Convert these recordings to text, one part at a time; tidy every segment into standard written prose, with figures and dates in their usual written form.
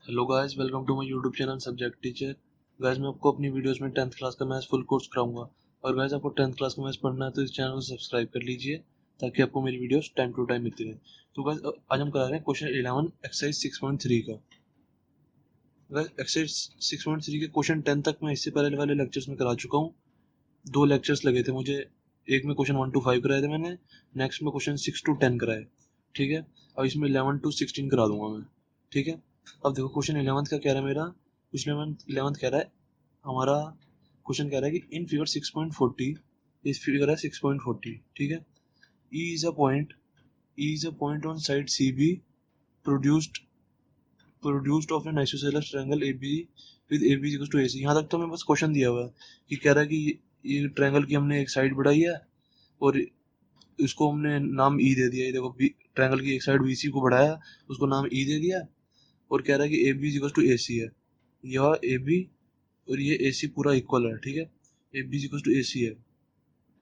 Hello guys, welcome to my YouTube channel subject teacher. Guys, मैं आपको अपनी videos में 10th क्लास का मैथ्स फुल कोर्स कराऊंगा। और गाइस, आपको 10th क्लास का मैथ्स पढ़ना है तो इस चैनल को सब्सक्राइब कर लीजिए ताकि आपको मेरी वीडियोस टाइम टू टाइम मिलती रहे। तो गाइस, आज हम करा रहे हैं क्वेश्चन 11 एक्सरसाइज 6.3 का। गाइस, एक्सरसाइज 6.3 के क्वेश्चन 10 तक मैं इससे पहले वाले लेक्चर्स में करा चुका हूँ। 2 लेक्चर्स लगे थे मुझे। एक में क्वेश्चन 1 to 5 कराए थे मैंने, नेक्स्ट में क्वेश्चन 6 to 10 कराए। ठीक है, अब इसमें 11 to 16 करा दूंगा मैं। ठीक है, अब देखो क्वेश्चन 11 का कह रहा है मेरा। क्वेश्चन 11 कह रहा है हमारा, क्वेश्चन कह रहा है कि इन फिगर 6.40, इस फिगर है 6.40। ठीक है, E is a point, E is a point on side C B produced produced of an isosceles triangle A B with A B equals to A C. यहाँ तक तो मैं बस क्वेश्चन दिया हुआ है कि कह रहा है कि ये ट्रायंगल की हमने एक साइड बढ़ाई है और इसको हमने नाम ई दे दिया। ये देखो, ट्रायंगल की एक साइड बी सी को बढ़ाया, उसको नाम ई दे दिया। और कह रहा है कि A B equals to A सी है। यह ए बी और ये ए सी पूरा इक्वल है। ठीक है, A B equals to A सी है।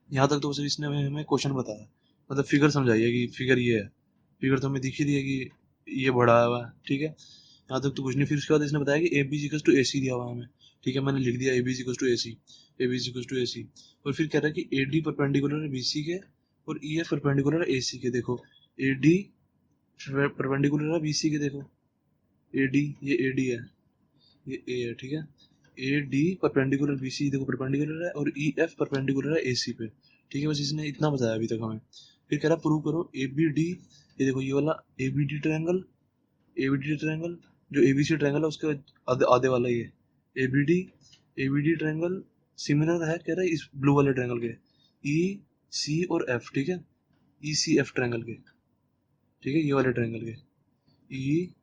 यहाँ तक तो बस इसने हमें क्वेश्चन बताया, मतलब फिगर समझाइए कि फिगर ये है। फिगर तो हमें दिख ही रही है कि ये बढ़ाया हुआ है। ठीक है, यहाँ तक तो कुछ नहीं। फिर उसके बाद इसने बताया कि A B equals to A C दिया हुआ है हमें। ठीक है, मैंने लिख दिया A B equals to A C, A B equals to A C. और फिर कह रहा है कि ए डी परपेंडिकुलर है बी सी के और ई एफ परपेंडिकुलर है ए सी के। देखो, ए डी परपेंडिकुलर है बी सी के। देखो, ए डी, ये ए डी है, ये ए है। ठीक है, A D perpendicular B C, देखो परपेंडिकुलर है, और ई एफ परपेंडिकुलर है ए सी पे। ठीक है, बस इसने इतना बताया अभी तक हमें। फिर कह रहा प्रूव करो ए बी डी, ये देखो ये वाला A B D triangle, A B D triangle जो ए बी सी ट्रायंगल है उसके आधे आधे वाला ये A B D, A B D triangle similar है, कह रहा है इस ब्लू वाले ट्रायंगल के, ई सी और एफ। ठीक है, ई सी एफ ट्रायंगल के। ठीक है, ये वाले ट्रायंगल के ई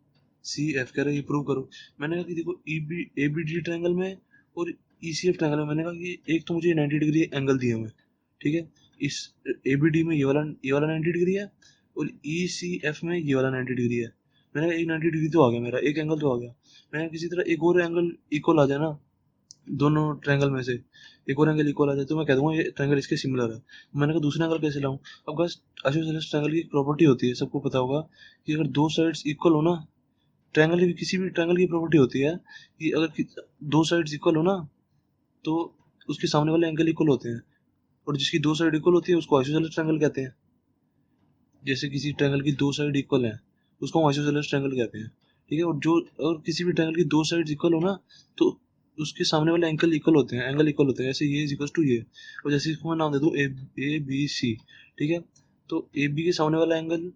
सी एफ कह रहे ये प्रूव करो। मैंने कहा कि देखो ए बी डी ट्रायंगल में और ई सी एफ ट्रायंगल में, मैंने कहा कि एक तो मुझे 90 डिग्री एंगल दिए हुए। ठीक है, इस ए बी डी में ये वाला 90 डिग्री है और ई सी एफ में ये वाला 90 डिग्री है। मैंने कहा एक 90 डिग्री तो आ गया, मेरा एक एंगल तो आ गया। मैंने कहा किसी तरह एक और एंगल इक्वल आ जाए ना दोनों ट्रायंगल में से, एक और एंगल इक्वल आ जाए तो मैं कह दूंगा ये ट्रायंगल इसके सिमिलर है। मैंने कहा दूसरा एंगल कैसे लाऊं। अब बस आइसोसेलेस ट्रायंगल की एक प्रॉपर्टी होती है, सबको पता होगा, कि अगर दो साइड्स इक्वल हो ना, ट्रायंगल की किसी भी ट्रायंगल की प्रॉपर्टी होती है कि अगर दो साइड्स इक्वल हो ना तो उसके सामने वाले एंगल इक्वल होते हैं। और जिसकी दो साइड इक्वल होती है उसको आइसोसेलेस ट्रायंगल कहते हैं। जैसे किसी ट्रायंगल की दो साइड इक्वल है उसको हम आइसोसेलेस ट्रायंगल कहते हैं। ठीक है, और जो और किसी भी ट्रायंगल की दो साइड्स इक्वल हो ना तो उसके सामने वाले एंगल इक्वल होते हैं, एंगल इक्वल होते हैं। जैसे ये इज इक्वल टू ये, और जैसे इसको मैं नाम दे दूं ए बी सी। ठीक है, तो ए बी के सामने वाला एंगल,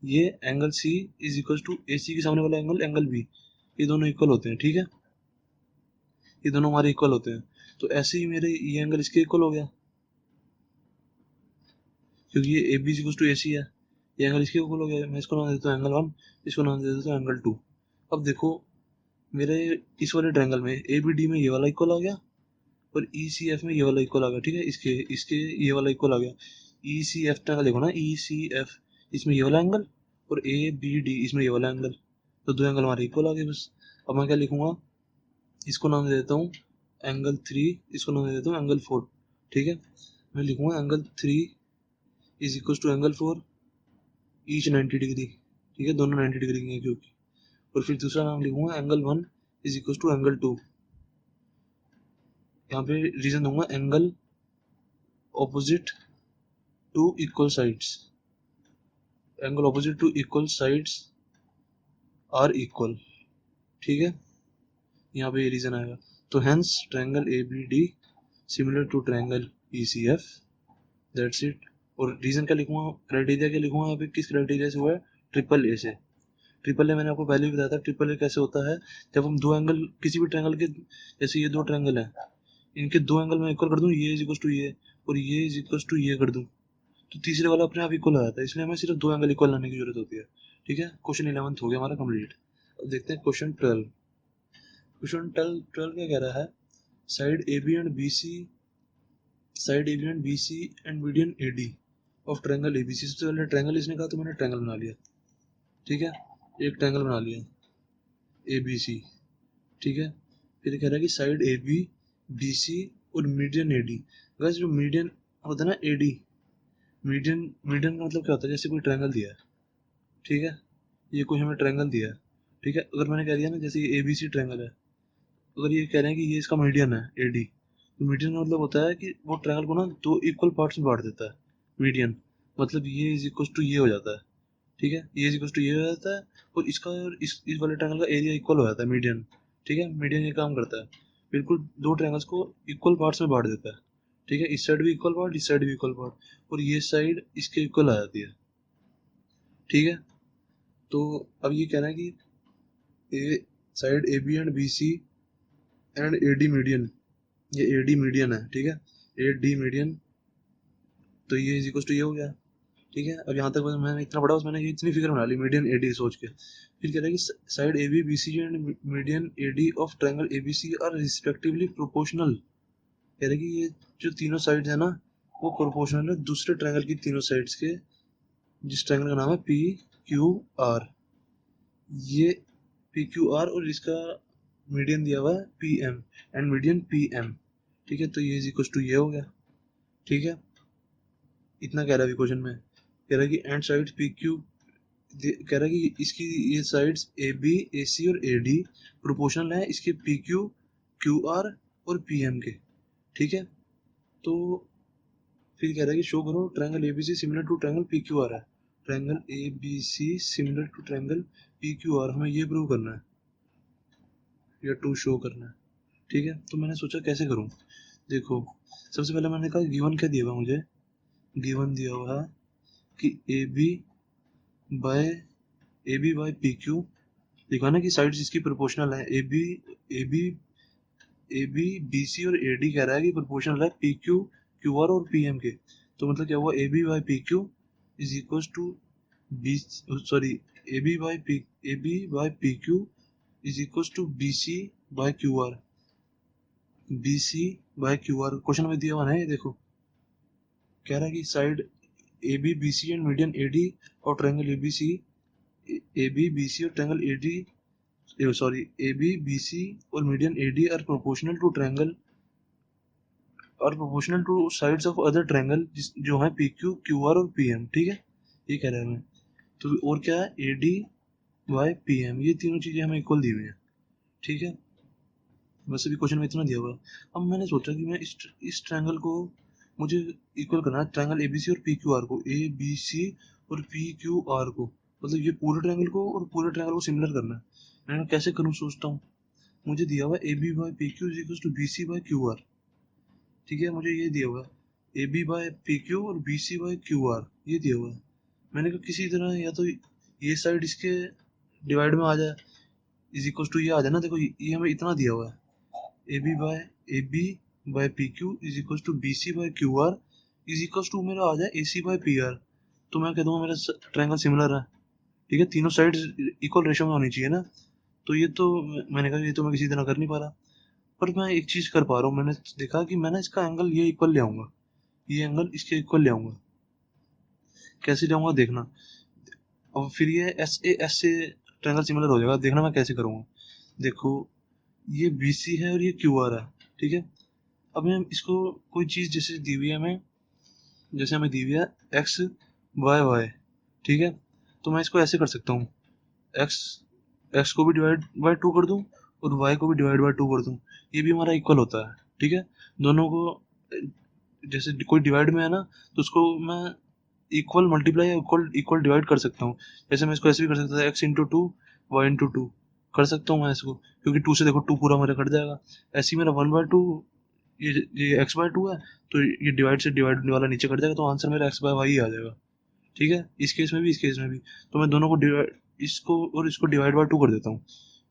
ये angle C is equal to A C के सामने वाला एंगल, एंगल बी। ये दोनों इक्वल होते हैं। ठीक है, ये दोनों हमारे इक्वल होते हैं। तो ऐसे ही मेरे ये एंगल इसके इक्वल हो गया, क्योंकि ये A B equal to A सी है। ये एंगल इसके इक्वल हो गया। मैं इसको नाम देता हूँ एंगल वन, इसको नाम दे देता हूँ एंगल टू। अब देखो, मेरे इस वाले ट्रायंगल में ए बी डी में ये वाला इक्वल आ गया और ई सी एफ में ये वाला इक्वल आ गया। ठीक है, इसके इसके ये वाला इक्वल आ गया। ई सी एफ ट्रायंगल देखो ना, ई सी एफ, इसमें ये वाला एंगल और ए बी डी इसमें ये वाला एंगल। तो दो एंगल हमारे इक्वल आ गए बस। अब मैं क्या लिखूंगा, इसको नाम दे देता हूँ एंगल थ्री, इसको नाम दे देता हूँ एंगल फोर। ठीक है, मैं लिखूंगा angle three is equal to angle four, each 90 degree. ठीक है, दोनों 90 डिग्री के हैं क्योंकि। और फिर दूसरा नाम लिखूंगा angle one is equal to angle two. यहाँ पे रीजन दूंगा angle opposite to equal sides, angle opposite to equal sides are equal. ठीक है, यहाँ पे ये रीजन आएगा। तो hence triangle A B D similar to triangle E C F, that's it. और रीजन क्या लिखूंगा, क्राइटेरिया क्या लिखूंगा यहाँ पे, किस क्राइटेरिया से हुआ है, ट्रिपल ए से। ट्रिपल ए मैंने आपको पहले भी बताया था, ट्रिपल ए कैसे होता है, जब हम दो एंगल किसी भी ट्रायंगल के, जैसे ये दो ट्रायंगल है, इनके दो एंगल में इक्वल कर दूं, ये इज इक्वल टू ये और ये इज इक्वल टू ये कर दूं, तो तीसरे वाला अपने आप इक्वल आ जाता है। इसलिए हमें सिर्फ दो एंगल इक्वल लाने की जरूरत होती है। ठीक है, क्वेश्चन 11 हो गया हमारा कंप्लीट। अब देखते हैं क्वेश्चन 12। क्वेश्चन 12 क्या कह रहा है, side A B and B C, side A B and B C and median A D of triangle A B C. सबसे पहले ट्रायंगल इसने कहा तो मैंने ट्रायंगल बना लिया। ठीक है, एक ट्रायंगल बना लिया ए बी सी। ठीक है, फिर कह रहा है कि side A B B C और मीडियन ए डी। वैसे जो मीडियन होता है ना ए डी, मीडियन मीडियन का मतलब क्या होता है, जैसे कोई ट्रायंगल दिया है। ठीक है, ये कोई हमें ट्रायंगल दिया है ठीक है, अगर मैंने कह दिया ना जैसे ये ABC ट्रायंगल है, अगर ये कह रहे हैं कि ये इसका मीडियन है AD, तो मीडियन का मतलब होता है कि वो ट्रायंगल को ना दो इक्वल पार्ट्स में बांट देता है। मीडियन मतलब ये इज इक्वल टू ये हो जाता है, ठीक है, ये इज इक्वल टू ये हो जाता है, और इसका और इस वाले ट्रायंगल का एरिया इक्वल हो जाता है मीडियन। ठीक है, मीडियन ये काम करता है, बिल्कुल दो ट्रायंगल्स को इक्वल पार्ट्स में बांट देता है। ठीक है, इस साइड भी इक्वल पार्ट, इस साइड भी इक्वल पार्ट, और ये साइड इसके इक्वल आ जाती है। ठीक है, तो अब ये कहना है कि a side AB and BC and AD median, ये AD मीडियन है। ठीक है, AD मीडियन, तो ये इज इक्वल टू ये हो गया। ठीक है, अब यहाँ तक बस मैंने इतना पढ़ा, बस मैंने ये इतनी फिगर बना ली मीडियन AD सोच के। फिर कह रहा है कि side AB BC and median AD of triangle ABC are respectively proportional. कह रहा है कि ये जो तीनों साइड्स है ना, वो प्रोपोर्शनल है दूसरे ट्रायंगल की तीनों साइड्स के, जिस ट्रायंगल का नाम है PQR। ये PQR और इसका मीडियन दिया हुआ है PM एंड मीडियन PM। ठीक है, तो ये इज इक्वल टू ये हो गया। ठीक है, इतना कह रहा है क्वेश्चन में, कह रहा है कि एंड साइड्स PQ, कह रहा है कि इसकी ये साइड्स AB AC और AD प्रोपोर्शनल है इसके PQ QR और PM के। ठीक है, तो फिर कह रहा है कि शो करो triangle ABC similar to triangle PQR है। Triangle ABC similar to triangle PQR, हमें ये प्रूव करना है या टू शो करना है। ठीक है, तो मैंने सोचा कैसे करूं। देखो, सबसे पहले मैंने कहा गिवन क्या दिया हुआ मुझे, गिवन दिया हुआ है कि AB बाय PQ, देखा ना कि साइड्स इसकी प्रोपोर्शनल है। AB AB BC और AD कह रहा है कि प्रोपोर्शनल है PQ QR और PM के। तो मतलब क्या हुआ, AB by PQ is equal to B, sorry, AB by PQ is equal to BC by QR। BC by QR question में दिया हुआ है, देखो कह रहा है कि side AB BC and median AD और ट्रायंगल AB BC और triangle AD, sorry, AB BC और median AD are proportional to triangle और proportional to sides of other triangle जो है PQ QR और PM। ठीक है, ये कह रहा है हमें। तो और क्या है, AD बाय PM, ये तीनों चीजें हमें इक्वल दी हुई हैं। ठीक है, वैसे भी क्वेश्चन में इतना दिया हुआ है। अब मैंने सोचा कि मैं इस ट्रायंगल को मुझे इक्वल करना है, ट्रायंगल ABC और PQR को, ABC और PQR को, मतलब ये पूरे ट्रायंगल को और पूरे ट्रायंगल को सिमिलर करना है। मैं कैसे करूँ सोचता हूँ। मुझे दिया हुआ है AB by PQ is equal to BC by QR। ठीक है, मुझे ये दिया हुआ है AB बाय PQ और BC बाय QR, ये दिया हुआ है। मैंने कहा किसी तरह या तो ये साइड इसके डिवाइड में आ जाए, इज इक्वल टू ये आ जाए ना। देखो ये हमें इतना दिया हुआ है, AB by PQ is equal to BC by QR is equal to मेरा आ जाए AC बाय PR। तो मैं कह दूंगा मेरा ट्रायंगल सिमिलर है। ठीक है, तीनों साइड्स इक्वल रेशो में होनी चाहिए ना। तो ये तो मैंने कहा ये तो मैं किसी तरह कर नहीं पा रहा, पर मैं एक चीज कर पा रहा हूँ। मैंने देखा कि मैं ना इसका एंगल ये इक्वल ले आऊंगा, ये एंगल इसके इक्वल ले आऊंगा। कैसे ले आऊंगा देखना, और फिर ये एस से ट्रायंगल सिमिलर हो जाएगा। देखना मैं कैसे करूंगा। देखो, ये BC है और ये QR है। ठीक है, अब मैं इसको कोई चीज जैसे दी हुई है हमें, जैसे हमें दी हुई है XY। ठीक है, तो मैं इसको ऐसे कर सकता हूँ, एक्स एक्स को भी डिवाइड बाय 2 कर दूं और वाई को भी डिवाइड बाय 2 कर दूं, ये भी हमारा इक्वल होता है। ठीक है, दोनों को जैसे कोई डिवाइड में है ना, तो उसको मैं इक्वल मल्टीप्लाई या इक्वल इक्वल डिवाइड कर सकता हूँ। जैसे मैं इसको ऐसे भी कर सकता था, x into two y into two कर सकता हूँ मैं इसको, क्योंकि 2 से देखो 2 पूरा मेरा कट जाएगा। ऐसे ही मेरा 1/2, ये x/2 है, तो ये डिवाइड से डिवाइड वाला नीचे कट जाएगा, तो आंसर मेरा x/y ही आ जाएगा। ठीक है, इस केस में भी, इस केस में भी। तो मैं दोनों को डिवाइड, इसको और इसको डिवाइड बाय 2 कर देता हूँ,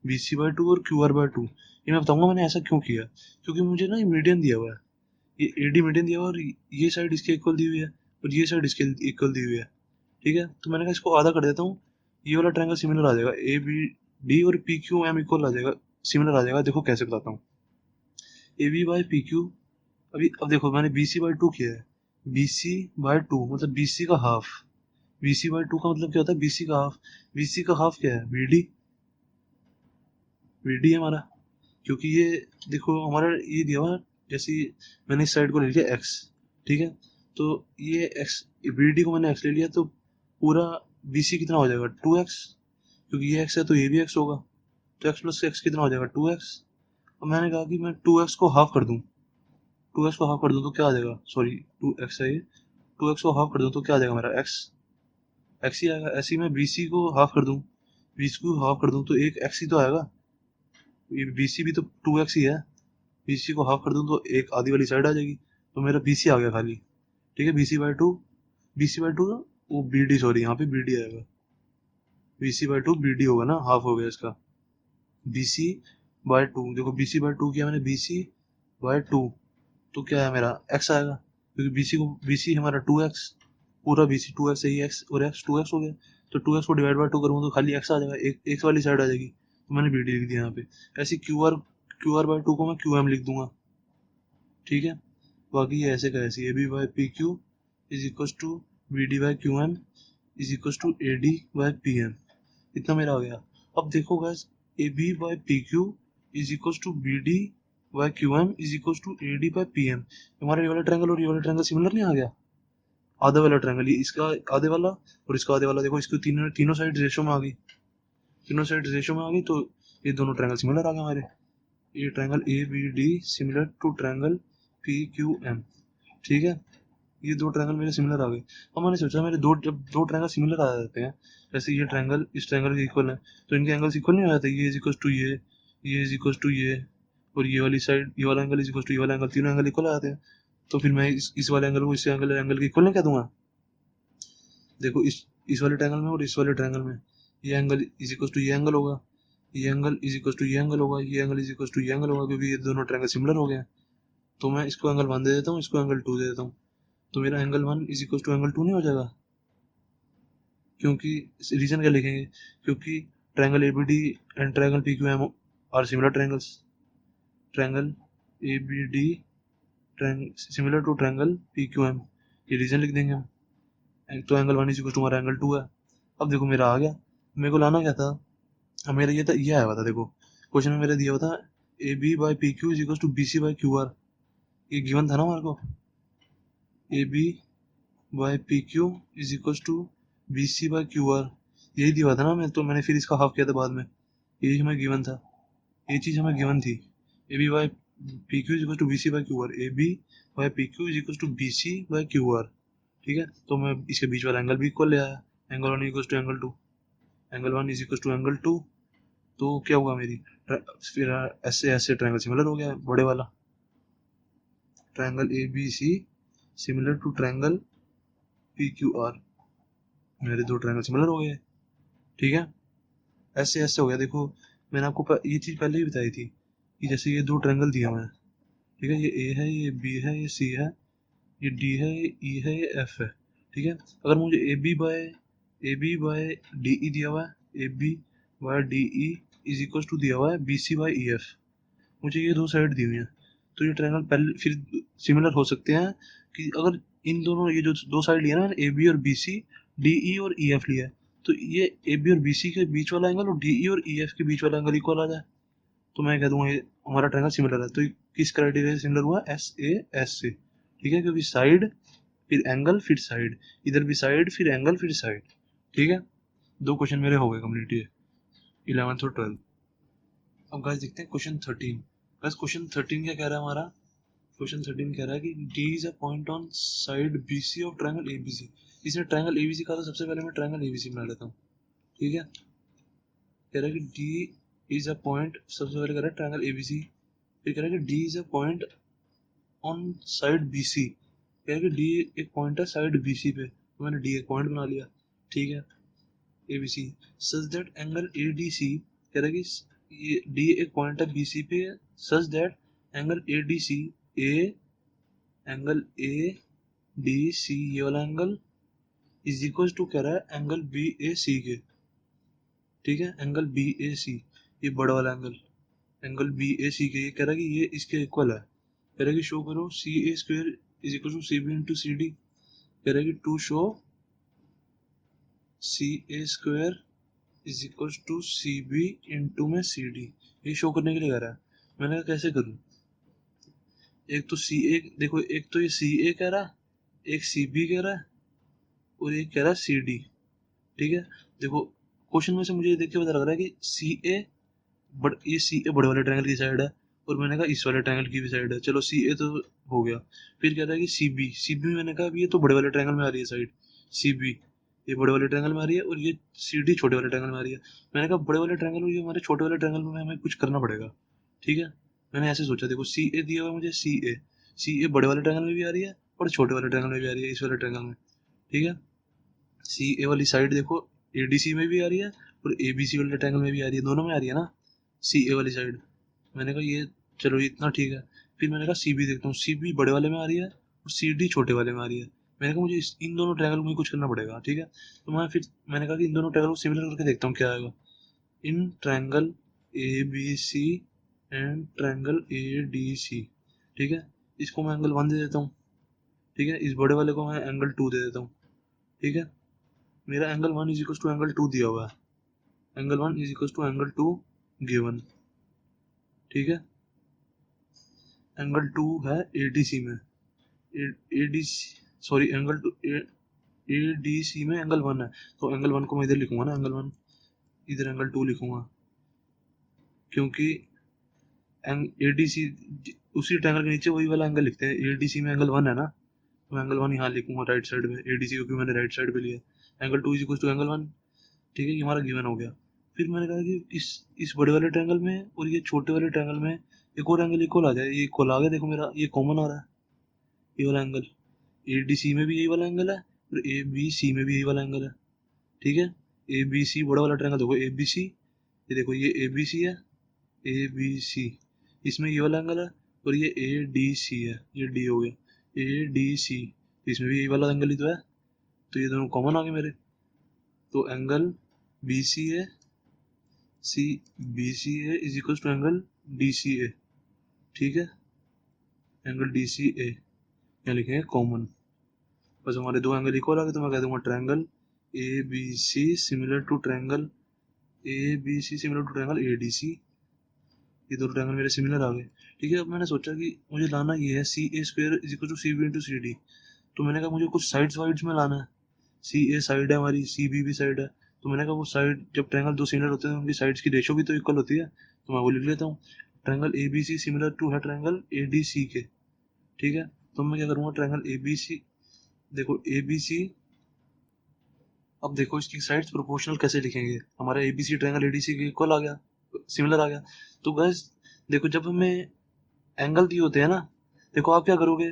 BC/2 और QR/2। ये मैं बताऊंगा मैंने ऐसा क्यों किया, क्योंकि मुझे ना ये मीडियन दिया हुआ है, ये AD मीडियन दिया हुआ है, और ये साइड इसके इक्वल दी हुई है और ये साइड इसके इक्वल दी हुई है। ठीक है, तो मैंने कहा इसको आधा कर देता हूँ, ये वाला ट्रायंगल सिमिलर आ जाएगा, ABD और PQM इक्वल आ जाएगा, सिमिलर आ जाएगा। देखो कैसे बताता हूँ, AB बाय PQ, अभी अब देखो मैंने BC/2 किया है, BC/2 मतलब BC का हाफ। BC/2 का मतलब क्या होता है, BC का हाफ। BC का हाफ क्या है, VD है हमारा, क्योंकि ये देखो हमारा ये दिया हुआ है, जैसे मैंने इस साइड को ले लिया x। ठीक है, तो ये x, VD को मैंने x ले लिया, तो पूरा BC कितना हो जाएगा, 2x। क्योंकि ये x है तो ये भी x होगा, तो x प्लस x कितना हो जाएगा 2x। अब मैंने कहा कि मैं 2x को हाफ कर दूं, 2x को हाफ कर दूं तो क्या आ जाएगा, सॉरी 2x है ये, 2x को हाफ कर दूं तो क्या आ जाएगा मेरा x ही आएगा। ऐसे ही मैं bc को हाफ कर दूं, bc को हाफ कर दूं तो एक x ही तो आएगा, ये bc भी तो 2x ही है, bc को हाफ कर दूं तो एक आधी वाली साइड आ जाएगी, तो मेरा bc आ गया खाली। ठीक है, bc/2 वो bd, सॉरी यहाँ पे bd आएगा, bc/2 bd होगा ना, हाफ हो गया इसका। bc/2 देखो, bc/2 किया मैंने, bc/2 तो क्या है मेरा x आएगा, क्योंकि bc हमारा 2x, पूरा bc 2x है, ये x और x 2x हो गया, तो 2x को डिवाइड बाय 2 करूँगा तो खाली x आ जाएगा, एक x वाली साइड आ जाएगी, तो मैंने bd लिख दिया यहाँ पे। ऐसे qr/2 को मैं qm लिख दूंगा। ठीक है, बाकी ये ऐसे का ऐसे ab/pq is equal to bd/qm is equal to ad/pm, इतना मेरा आ गया। अब देखो guys, ab/pq is equal to bd/qm is equal to ad/pm, हमारा ये वाला ट्रायंगल और ये वाला ट्रायंगल सिमिलर नहीं आ गया, आधा वाला ट्रायंगल, ये इसका आधे वाला और इसका आधे वाला, देखो इसको तीनों साइड रेशो में आ गई, तीनों साइड रेशो में आ गई, तो ये दोनों ट्रायंगल सिमिलर आ गए हमारे, ये triangle A B D similar to triangle P Q M. ठीक है, ये दो ट्रायंगल मेरे सिमिलर आ गए। अब मैंने सोचा मेरे जब दो ट्रायंगल सिमिलर आ जाते हैं, जैसे ये ट्रायंगल इस ट्रायंगल के इक्वल है, तो इनके एंगल्स इक्वल नहीं हो जाते, ये इज इक्वल टू ये इज इक्वल टू ये, और ये वाली साइड ये वाला एंगल इज इक्वल टू ये वाला एंगल, तीनों एंगल इक्वल आ जाते हैं, तो फिर मैं इस वाले एंगल को इस एंगल के इक्वल नहीं कह दूंगा। देखो इस वाले ट्रायंगल में और इस वाले ट्रायंगल में ये एंगल इज इक्वल टू ये एंगल होगा, ये एंगल इज इक्वल टू ये एंगल होगा, ये एंगल इज इक्वल टू ये एंगल होगा, क्योंकि ये दोनों ट्रायंगल सिमिलर हो गए हैं। तो मैं इसको एंगल 1 दे देता हूँ, इसको एंगल 2 दे देता हूँ, तो मेरा angle 1 is equal to angle 2 नहीं हो जाएगा, क्योंकि रीजन क्या लिखेंगे, क्योंकि triangle ABD and triangle PQM are similar triangles, triangle ABD similar to triangle PQM, ये रीजन लिख देंगे हम। तो एंगल 1 इज इक्वल टू हमारा एंगल 2 है। अब देखो मेरा आ गया, मेरे को लाना क्या था, अब मेरा ये आया हुआ था, देखो क्वेश्चन में मेरा दिया हुआ था A B by P Q is equal to B C by Q R, ये गिवन था ना हमारे को, A B by P Q is equal to B C by Q R, यही दिया हुआ था ना, तो मैंने फिर इसका हाफ किया था बाद में, यही हमें गिवन था, ये चीज़ हमें गिवन थी, A B by P Q is equal to B C by Q R, A B by P Q is equal to B C by Q R. ठीक है, तो मैं इसके बीच वाला एंगल भी इक्वल ले आया, angle 1 equal to angle 2, angle 1 is equal to angle 2, तो क्या हुआ मेरी, फिर ऐसे ऐसे ट्रायंगल सिमिलर हो गया, बड़े वाला triangle A B C similar to triangle P Q R, मेरे दो ट्रायंगल सिमिलर हो गए। ठीक है, ऐसे ऐसे हो गया। देखो मैंने आपको ये चीज़ पहले ही बताई थी कि जैसे ये दो ट्रायंगल दिया हुआ है, ठीक है, ये ए है, ये बी है, ये सी है, ये डी है, ये ई है, ये एफ है। ठीक है, अगर मुझे A B by D E दिया हुआ है, A B by D E is equal to दिया हुआ है B C by E F, मुझे ये दो साइड दी हुई है, तो ये ट्रायंगल पहले फिर सिमिलर हो सकते हैं कि अगर इन दोनों ये जो दो साइड लिया ना, ए बी और बी सी, डी ई और ई एफ लिया है, तो ये ए बी और बी सी के बीच वाला एंगल और डी ई और ई एफ के बीच वाला एंगल इक्वल आ जाए, तो मैं कह दूंगा ये हमारा ट्रायंगल सिमिलर है। तो किस क्राइटेरिया से सिमिलर हुआ, एस ए एस से। ठीक है, क्योंकि साइड फिर एंगल फिर साइड, इधर भी साइड फिर एंगल फिर साइड। ठीक है, दो क्वेश्चन मेरे हो गए कंप्लीट, ये 11th और 12th। अब गाइस देखते हैं क्वेश्चन 13। गाइस क्वेश्चन 13 क्या कह रहा है हमारा, क्वेश्चन 13 कह रहा है कि D is a point on side BC of triangle ABC। इसने ट्रायंगल ABC कहा, तो सबसे पहले मैं ट्रायंगल ABC बना लेता हूँ। ठीक है, कह रहा है कि D इज अ पॉइंट, सबसे पहले कह रहा है ट्रायंगल ABC, फिर कह रहा है कि D is a point on side BC, कह रहा है कि D एक पॉइंट है साइड BC पे, तो मैंने D एक पॉइंट बना लिया। ठीक है, ABC such that angle ADC, कह रहा है कि ये D एक पॉइंट है BC पे, such that angle ADC angle A D C, ये वाला एंगल इज इक्वल टू कह रहा है एंगल बी ए सी के। ठीक है, एंगल बी ए सी, ये बड़ा वाला एंगल बी ए सी के, ये कह रहा है कि ये इसके इक्वल है, कह रहा है कि शो करो C A square is equal to C B into C D, कह रहा है कि to show C A square is equal to C B into में सी डी, ये शो करने के लिए कह रहा है। मैंने कहा कैसे करूँ, एक तो सी ए, देखो एक तो ये सी ए कह रहा है, एक सी बी कह रहा है, और एक कह रहा है सी डी। ठीक है, देखो क्वेश्चन में से मुझे ये देख के पता लग रहा है कि ये सी ए बड़े वाले ट्रायंगल की साइड है और मैंने कहा इस वाले ट्रायंगल की भी साइड है। चलो सी ए तो हो गया। फिर कहता है कि सी बी मैंने कहा अभी ये तो बड़े वाले ट्रायंगल में आ रही है साइड, सी बी ये बड़े वाले ट्रायंगल में आ रही है और ये सी डी छोटे वाले ट्रायंगल में आ रही है। मैंने कहा बड़े वाले ट्रायंगल और ये हमारे छोटे वाले ट्रायंगल में हमें कुछ करना पड़ेगा, ठीक है। मैंने ऐसे सोचा, देखो सी ए दिया हुआ है मुझे, सी ए बड़े वाले ट्रायंगल में भी आ रही है और छोटे वाले ट्रायंगल में भी आ रही है, इस वाले ट्रायंगल में, ठीक है। सी ए वाली साइड देखो ए डी सी में भी आ रही है और ए बी सी वाले ट्रायंगल में भी आ रही है, दोनों में आ रही है ना सी ए वाली साइड। मैंने कहा ये चलो इतना ठीक है। फिर मैंने कहा सी बी देखता हूँ, सी बी बड़े वाले में आ रही है और सी डी छोटे वाले में आ रही है। मैंने कहा मुझे इन दोनों ट्रायंगल में कुछ करना पड़ेगा, ठीक है। तो मैंने कहा कि इन दोनों ट्रायंगल को सिमिलर करके देखता हूँ क्या आएगा। In triangle A B C and triangle A D C, ठीक है, इसको मैं एंगल 1 दे देता हूँ, ठीक है। इस बड़े वाले को मैं एंगल 2 दे देता हूँ, ठीक है। मेरा angle 1 is equal to angle 2 दिया हुआ है, angle 1 is equal to angle 2 given, ठीक है। एंगल 2 है एडीसी में, एडीसी सॉरी एंगल 2 एडीसी में एंगल 1 है, तो एंगल 1 को मैं इधर लिखूंगा ना, एंगल 1 इधर एंगल 2 लिखूंगा, क्योंकि एडीसी उसी ट्रायंगल के नीचे वही वाला एंगल लिखते हैं। एडीसी में एंगल 1 है ना, तो एंगल 1 यहाँ लिखूंगा राइट साइड में, एडीसी क्योंकि मैंने राइट साइड पे लिया। Angle 2 is equal to angle 1, ठीक है, ये हमारा गिवन हो गया। फिर मैंने कहा कि इस बड़े वाले ट्रायंगल में और ये छोटे वाले ट्रायंगल में एक और एंगल इक्वल आ जाए, ये इक्वल आ गया, देखो मेरा ये कॉमन आ रहा है, ये वाला एंगल। ए डी सी में भी यही वाला एंगल है और ए बी सी में भी यही वाला एंगल है, ठीक है। ए बी सी बड़ा वाला ट्रायंगल देखो, ए बी सी, ये देखो ये ए बी सी है, ए बी सी, इसमें ये वाला एंगल है और ये ए डी सी है, ये डी हो गया ए डी सी, इसमें भी यही वाला एंगल ही तो है, तो ये दोनों कॉमन आ गए मेरे। तो angle B C A C B C A is equal to angle D C A, ठीक है। एंगल डी सी ए यहाँ लिखेंगे कॉमन, बस हमारे दो एंगल इक्वल आ गए, तो मैं कह दूंगा triangle A B C similar to triangle A B C similar to triangle A D C, ये दो ट्रायंगल मेरे सिमिलर आ गए, ठीक है। अब मैंने सोचा कि मुझे लाना ये है C A square is equal to C B into C D, तो मैंने कहा मुझे कुछ साइड्स वाइड्स में लाना है। सी ए साइड है हमारी, सी बी भी साइड है, तो मैंने कहा वो साइड जब ट्रायंगल दो सिमिलर होते हैं उनकी साइड्स की रेशो भी तो इक्वल होती है, तो मैं वो लिख लेता हूँ। Triangle A B C similar to है ट्रायंगल ए डी सी के, ठीक है। तो मैं क्या करूँगा, ट्रायंगल ए बी सी, देखो ए बी सी, अब देखो इसकी साइड्स प्रोपोर्शनल कैसे लिखेंगे, हमारा एबीसी ट्रायंगल एडीसी के इक्वल आ गया, सिमिलर आ गया। तो गाइस देखो जब हमें एंगल दिए होते हैं ना, देखो आप क्या करोगे,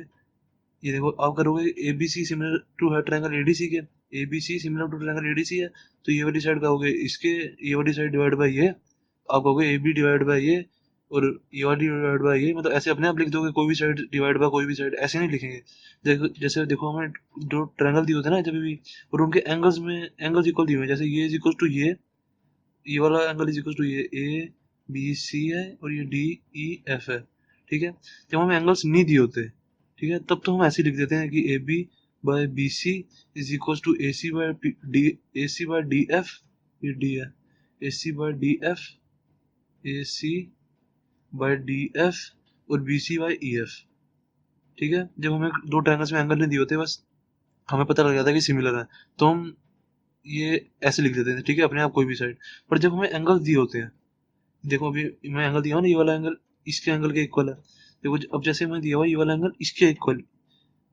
ये देखो आप करोगे एबीसी सिमिलर टू है ट्रायंगल एडीसी के, ABC similar to triangle ADC है, तो ये वाली साइड कहोगे इसके, ये वाली साइड डिवाइड बाय ये, आप कहोगे ए बी डिवाइड बाय ये और ये वाली डिवाइड बाय ये, मतलब ऐसे अपने आप लिख दोगे, कोई भी साइड डिवाइड बाय कोई भी साइड, ऐसे नहीं लिखेंगे। देखो जैसे देखो हमें जो ट्रायंगल दिए होते हैं ना जब भी, और उनके एंगल्स में एंगल्स इक्वल दिए हुए हैं, जैसे ये इज इक्वल टू ये वाला एंगल इज इक्वल टू ये ए बी सी है और ये डी ई एफ है, ठीक है। जब हमें एंगल्स नहीं दिए होते, ठीक है, तब तो हम ऐसे लिख देते हैं कि A B by B C is equal to A C by D, A C by D F, ये डी है, A C by D F, A C by D F और B C by E F, ठीक है। जब हमें दो triangles में angle नहीं दिए होते, बस हमें पता लग जाता है कि सिमिलर है, तो हम ये ऐसे लिख देते हैं, ठीक है, अपने आप कोई भी साइड। पर जब हमें एंगल्स दिए होते हैं, देखो अभी मैं एंगल दिया हूँ ना, ये वाला एंगल इसके एंगल के इक्वल है, देखो अब जैसे मैं दिया हुआ ये वाला एंगल इसके इक्वल,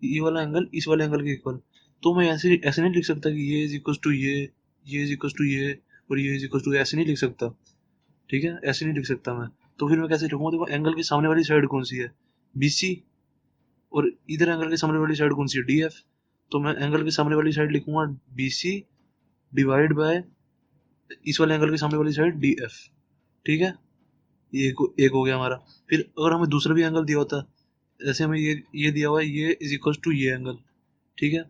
ये वाला एंगल इस वाले एंगल के इक्वल, तो मैं ऐसे ऐसे नहीं लिख सकता कि ये इज इक्वल टू ये इज इक्वल टू ये और ये इज इक्वल टू, ऐसे नहीं लिख सकता, ठीक है, ऐसे नहीं लिख सकता मैं। तो फिर मैं कैसे लिखूंगा, देखो एंगल के सामने वाली साइड कौन सी है, बी सी, और इधर एंगल के सामने वाली साइड कौन सी है, डी एफ, तो मैं एंगल के सामने वाली साइड लिखूंगा बी सी डिवाइड बाय इस वाले एंगल के सामने वाली साइड डी एफ, ठीक है। ये एक हो गया हमारा। फिर अगर हमें दूसरा भी एंगल दिया होता, जैसे हमें ये दिया हुआ है, ये इज इक्वल टू ये एंगल, ठीक है,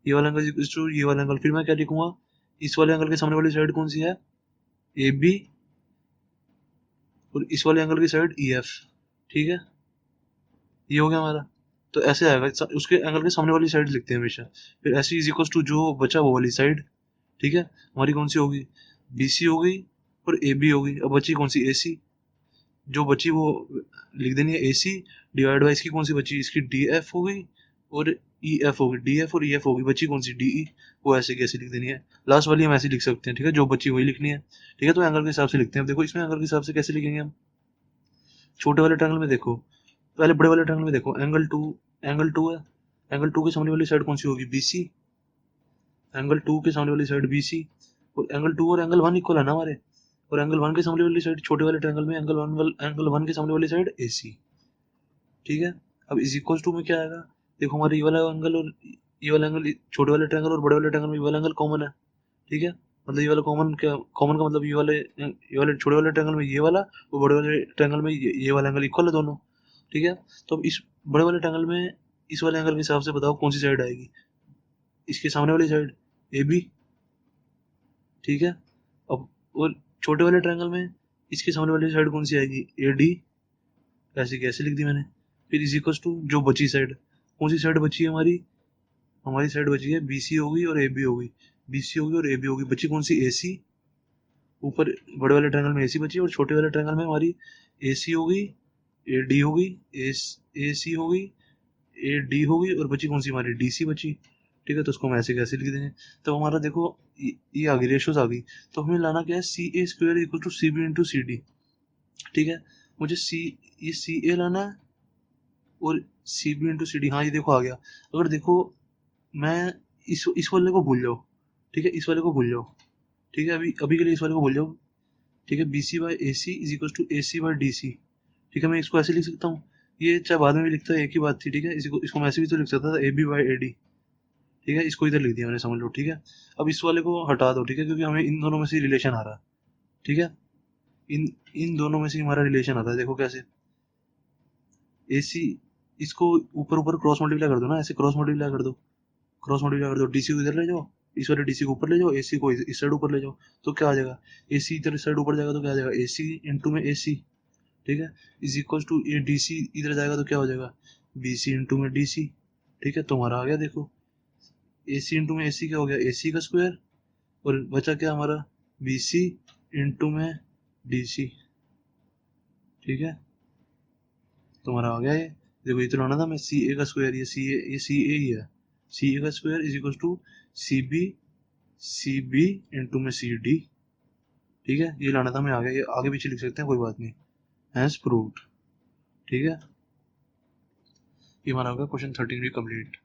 ये वाला एंगल इज टू ये वाला एंगल, फिर मैं क्या लिखूंगा, इस वाले एंगल के सामने वाली साइड कौन सी है, ए बी, और इस वाले एंगल की साइड ई एफ, ठीक है, ये हो गया हमारा। तो ऐसे आएगा, उसके एंगल के सामने वाली साइड लिखते हैं हमेशा। फिर ऐसे इज इक्वल टू जो बचा वो वाली साइड, ठीक है, हमारी कौन सी होगी, बी सी हो गई और ए बी हो गई। अब बची कौन सी, ए सी, जो बची वो लिख देनी है ए सी डिवाइड बाई इसकी कौन सी बची, इसकी डी एफ हो गई और ई एफ होगी, डी एफ और ई एफ होगी, बची कौन सी डी ई, वो ऐसे कैसे लिख देनी है, लास्ट वाली हम ऐसे लिख सकते हैं, ठीक है, जो बची वही लिखनी है, ठीक है। तो एंगल के हिसाब से लिखते हैं। अब देखो इसमें एंगल के हिसाब से कैसे लिखेंगे हम, छोटे वाले ट्रायंगल में देखो, पहले बड़े वाले ट्रायंगल में देखो, एंगल टू है, एंगल टू के सामने वाली साइड कौन सी होगी, बी सी, एंगल टू के सामने वाली साइड बी सी, और एंगल टू और एंगल वन इक्वल है ना हमारे, और एंगल वन के सामने वाली साइड छोटे वाले ट्रायंगल में एंगल वन के सामने वाली साइड ए सी, ठीक है। अब इज इक्वल टू में क्या आएगा, देखो हमारे ये वाला एंगल और ये वाला एंगल, छोटे वाले ट्रायंगल और बड़े वाले ट्रायंगल में ये वाला एंगल कॉमन है, ठीक है। मतलब ये वाला कॉमन, क्या कॉमन का मतलब, ये वाले छोटे वाले ट्रायंगल में ये वाला और बड़े वाले ट्रायंगल में ये वाला एंगल इक्वल है दोनों, ठीक है। तो अब इस बड़े वाले ट्रायंगल में इस वाले एंगल के हिसाब से बताओ कौन सी साइड आएगी, इसके सामने वाली साइड ए बी, ठीक है। अब और छोटे वाले ट्रायंगल में इसके सामने वाली साइड कौन सी आएगी, ए डी, ऐसे कैसे लिख दी मैंने। फिर इज इक्वल टू जो बची साइड, कौन सी साइड बची है हमारी, हमारी साइड बची है बी सी होगी और ए बी होगी, बी सी होगी और ए बी होगी, बची कौन सी ए सी, ऊपर बड़े वाले ट्रायंगल में ए सी बची और छोटे वाले ट्रायंगल में हमारी ए सी होगी, ए डी होगी, ए सी होगी, ए डी होगी, और बची कौन सी हमारी डी सी बची, ठीक है। तो उसको हम ऐसे कैसे लिख देंगे, तो हमारा देखो ये आ गई, रेशोज आ गई। तो हमें लाना क्या है, C A square equal to C B into C D, ठीक है। मुझे ये सी ए लाना है और C B into C D, हाँ ये देखो आ गया। अगर देखो मैं इस वाले को भूल जाओ, ठीक है, इस वाले को भूल जाओ, ठीक है, अभी अभी के लिए इस वाले को भूल जाओ, ठीक है। B C by A C is equal to A C by D C, ठीक है। मैं इसको ऐसे लिख सकता हूँ, ये चाहे बाद में भी लिखता है एक ही बात थी, ठीक है। इसको मैं ऐसे भी तो लिख सकता था, A B by A D, ठीक है। इसको इधर लिख दिया मैंने, समझ लो, ठीक है। अब इस वाले को हटा दो, ठीक है, क्योंकि हमें इन दोनों में से रिलेशन आ रहा है, ठीक है। इन इन दोनों में से हमारा रिलेशन आता है, देखो कैसे, ए सी, इसको ऊपर ऊपर क्रॉस मल्टीप्लाई कर दो ना, ऐसे क्रॉस मल्टीप्लाई कर दो, क्रॉस मल्टीप्लाई कर दो, डीसी को इधर ले जाओ, इस वाले डीसी को ऊपर ले जाओ, एसी को इस साइड ऊपर ले जाओ, तो क्या आ जाएगा, एसी इधर इस साइड ऊपर जाएगा तो क्या आ जाएगा, एसी इंटू में एसी, ठीक है, इज इक्वल टू ये डीसी इधर जाएगा तो क्या हो जाएगा, बीसी इंटू में डीसी, ठीक है। तुम्हारा आ गया, देखो एसी इंटू में एसी क्या हो गया, एसी का स्क्वायर, और बचा क्या हमारा, बीसी इंटू में डीसी, ठीक है। तुम्हारा आ गया ये, देखो ये तो लाना था मैं, सी ए का स्क्वायर, ये सी ए ही है, सी ए का square is equal to C B into में सी डी, ठीक है। ये लाना था मैं, आ गया, ये आगे पीछे लिख सकते हैं, कोई बात नहीं, हैज प्रूव्ड, ठीक है। ये हमारा होगा क्वेश्चन 13 भी कंप्लीट।